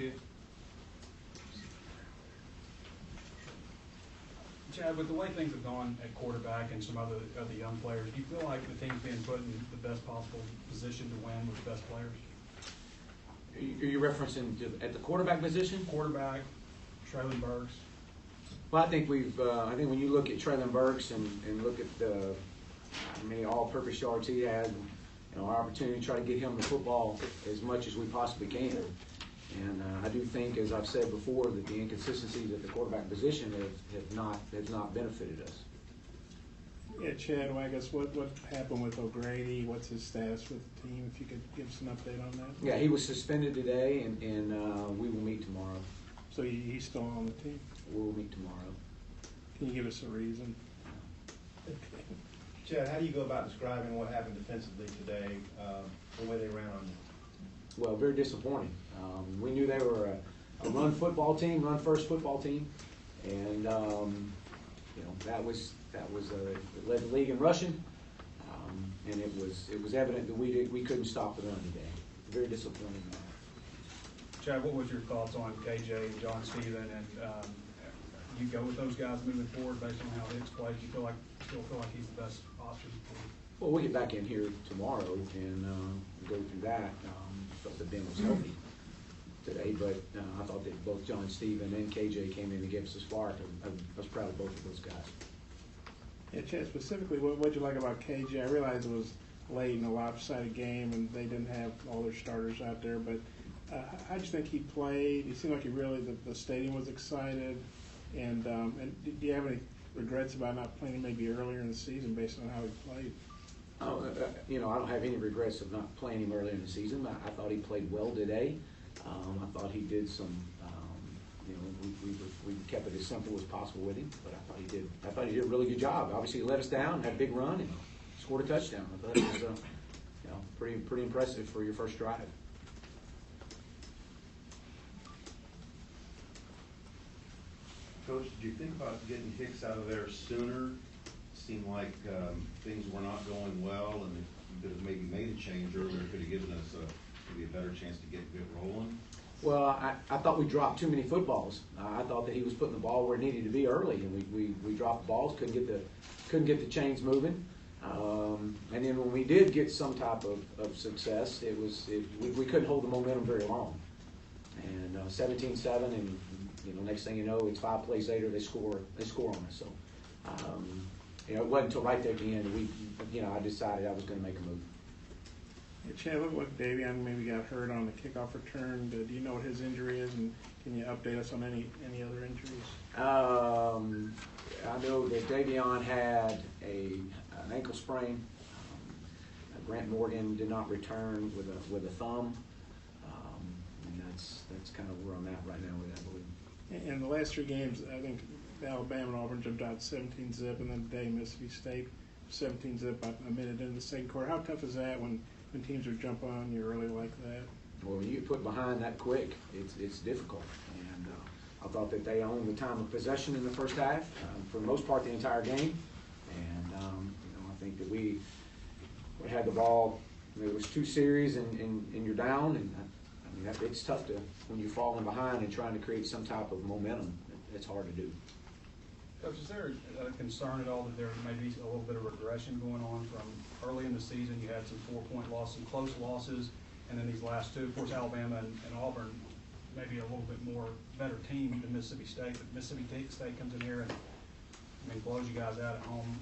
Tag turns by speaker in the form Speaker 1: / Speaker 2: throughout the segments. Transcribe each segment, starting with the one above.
Speaker 1: to you. Chad, with the way things have gone at quarterback and some other of the young players, do you feel like the team's being put in the best possible position to win with the best players?
Speaker 2: Are you referencing at the quarterback position?
Speaker 1: Quarterback, Traylon Burks.
Speaker 2: Well, I think I think when you look at Traylon Burks and look at the many all-purpose yards he had, our opportunity to try to get him the football as much as we possibly can. And I do think, as I've said before, that the inconsistencies at the quarterback position have not benefited us.
Speaker 3: Yeah, Chad, well, I guess what happened with O'Grady? What's his status with the team? If you could give us an update on that.
Speaker 2: Yeah, he was suspended today, and we will meet tomorrow.
Speaker 3: So he's still on the team?
Speaker 2: We will meet tomorrow.
Speaker 3: Can you give us a reason?
Speaker 4: Chad, how do you go about describing what happened defensively today, the way they ran on you?
Speaker 2: Well, very disappointing. We knew they were a run football team, run first football team, and that was led the league in rushing, and it was evident that we couldn't stop the run today. Very disappointing.
Speaker 1: Chad, what was your thoughts on KJ and John Steven, and you go with those guys moving forward based on how Hicks plays? You still feel like he's the best option for you?
Speaker 2: Well, we'll get back in here tomorrow and go through that. Felt that Ben was healthy today, but I thought that both John Steven and KJ came in and gave us a spark. I was proud of both of those guys.
Speaker 3: Yeah, Chad, specifically, what did you like about KJ? I realized it was late in a lopsided game and they didn't have all their starters out there, but how do you think he played? He seemed like the stadium was excited. And do you have any regrets about not playing him maybe earlier in the season based on how he played?
Speaker 2: I don't have any regrets of not playing him earlier in the season. I thought he played well today. I thought he did some. We kept it as simple as possible with him, but I thought he did a really good job. Obviously, he let us down, had a big run, and scored a touchdown. I thought it was pretty impressive for your first drive.
Speaker 5: Coach, did you think about getting Hicks out of there sooner? It seemed like things were not going well, and if you could have maybe made a change earlier, could have given us maybe a better chance to get rolling.
Speaker 2: Well, I thought we dropped too many footballs. I thought that he was putting the ball where it needed to be early, and we dropped balls, couldn't get the chains moving. And then when we did get some type of success, we couldn't hold the momentum very long. And 17-7, and next thing you know, it's 5 plays later they score on us. So it wasn't until right there at the end I decided I was going to make a move.
Speaker 3: Yeah, Chad, looked like Davion maybe got hurt on the kickoff return. Do you know what his injury is, and can you update us on any other injuries?
Speaker 2: I know that Davion had an ankle sprain. Grant Morgan did not return with a thumb, and that's kind of where I'm at right now with that, I believe.
Speaker 3: In the last 3 games, I think Alabama and Auburn jumped out 17-zip, and then today Mississippi State 17-zip about a minute into the second quarter. How tough is that when teams are jumping on you early like that?
Speaker 2: Well, when you get put behind that quick, it's difficult. And I thought that they owned the time of possession in the first half, for the most part, the entire game. And I think that we had the ball. It was 2 series, and you're down. And it's tough when you're falling behind and trying to create some type of momentum. It's hard to do.
Speaker 1: Coach, is there a concern at all that there may be a little bit of regression going on from early in the season? You had some 4-point losses, some close losses, and then these last 2. Of course, Alabama and Auburn maybe a little bit more better team than Mississippi State, but Mississippi State comes in here and blows you guys out at home.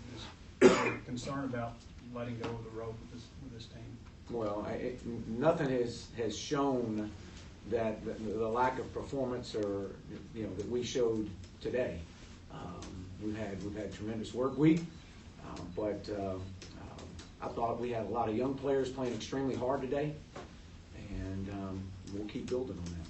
Speaker 1: Is there concern about letting go of the rope with this team?
Speaker 2: Well, nothing has shown that the lack of performance or that we showed today. We've had tremendous work week, but I thought we had a lot of young players playing extremely hard today, and we'll keep building on that.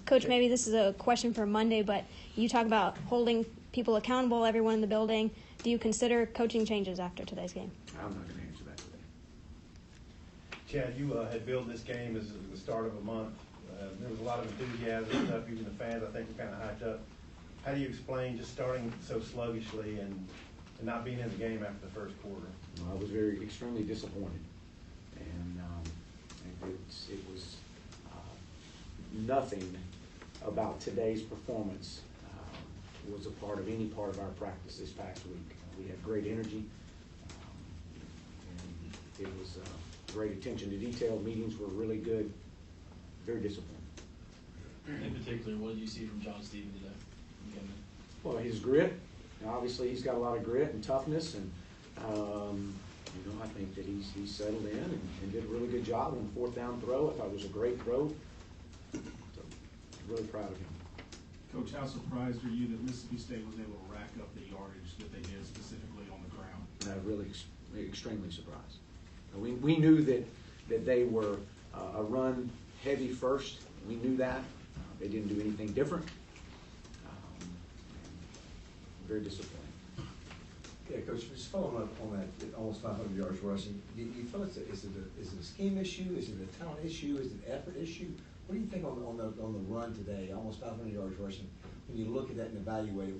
Speaker 6: Coach, maybe this is a question for Monday, but you talk about holding people accountable, everyone in the building. Do you consider coaching changes after today's game?
Speaker 2: I'm not going to answer that today.
Speaker 4: Chad, you had billed this game as the start of a month. There was a lot of enthusiasm and stuff. Even the fans, I think, were kind of hyped up. How do you explain just starting so sluggishly and not being in the game after the first quarter?
Speaker 2: I was extremely disappointed, and it was nothing about today's performance was a part of any part of our practice this past week. We had great energy, and it was great attention to detail. Meetings were really good, very disciplined.
Speaker 7: In particular, what did you see from John Stephen today?
Speaker 2: Well, his grit. Obviously, he's got a lot of grit and toughness, and I think that he's settled in and did a really good job on the 4th down throw. I thought it was a great throw. So, really proud of him.
Speaker 8: Coach, how surprised are you that Mississippi State was able to rack up the yardage that they did specifically on the ground?
Speaker 2: Really extremely surprised. We knew that they were a run heavy first. We knew that. They didn't do anything different. Very disappointing.
Speaker 9: Yeah, Coach, just following up on that almost 500 yards rushing, do you feel is it a scheme issue? Is it a talent issue? Is it an effort issue? What do you think on the run today, almost 500 yards rushing? When you look at that and evaluate it,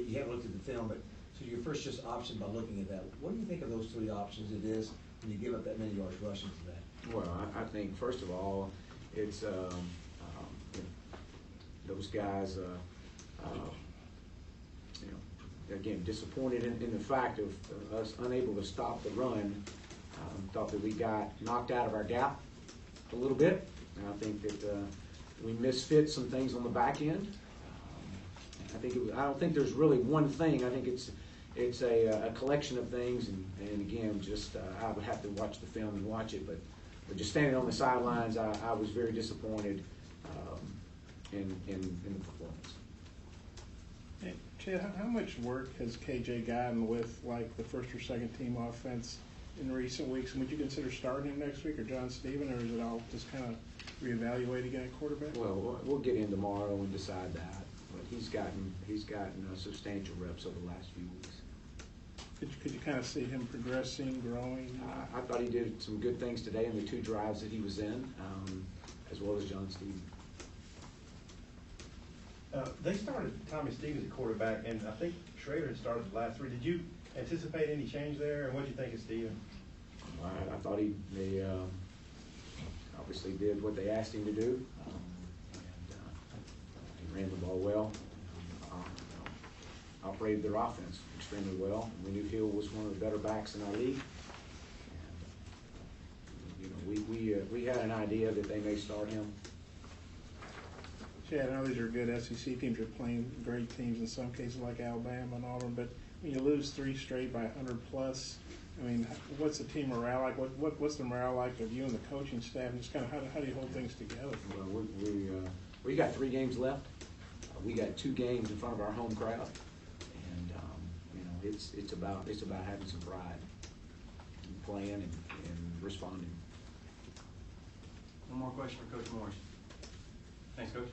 Speaker 9: you haven't looked at the film, but so your first just option by looking at that, what do you think of those 3 options it is when you give up that many yards rushing today?
Speaker 2: Well, I think first of all, it's those guys. Again, disappointed in the fact of us unable to stop the run. Thought that we got knocked out of our gap a little bit, and I think that we misfit some things on the back end. I don't think there's really one thing. I think it's a collection of things, and again, just I would have to watch the film and watch it, but just standing on the sidelines, I was very disappointed in the performance.
Speaker 3: Hey, Chad, how much work has KJ gotten with like the first or second team offense in recent weeks? And would you consider starting him next week or John Stephen, or is it all just kind of reevaluating at quarterback?
Speaker 2: Well, we'll get in tomorrow and decide that. But he's gotten substantial reps over the last few weeks.
Speaker 3: Could you kind of see him progressing, growing?
Speaker 2: I thought he did some good things today in the 2 drives that he was in, as well as John Stephen.
Speaker 4: They started Tommy Stevens at quarterback, and I think Schrader had started the last 3. Did you anticipate any change there, and what did you think of Stephen?
Speaker 2: I thought they obviously did what they asked him to do, and he ran the ball well, operated their offense extremely well. We knew Hill was one of the better backs in our league, and we had an idea that they may start him.
Speaker 3: Chad, I know these are good SEC teams. You're playing great teams in some cases like Alabama and Auburn, but when you lose 3 straight by 100 plus, I mean, what's the team morale like? What's the morale like of you and the coaching staff? And just kind of how do you hold things together?
Speaker 2: Well, we got 3 games left. We got 2 games in front of our home crowd, and it's about having some pride, and playing and responding.
Speaker 1: One more question for Coach Morris. Thanks, Coach.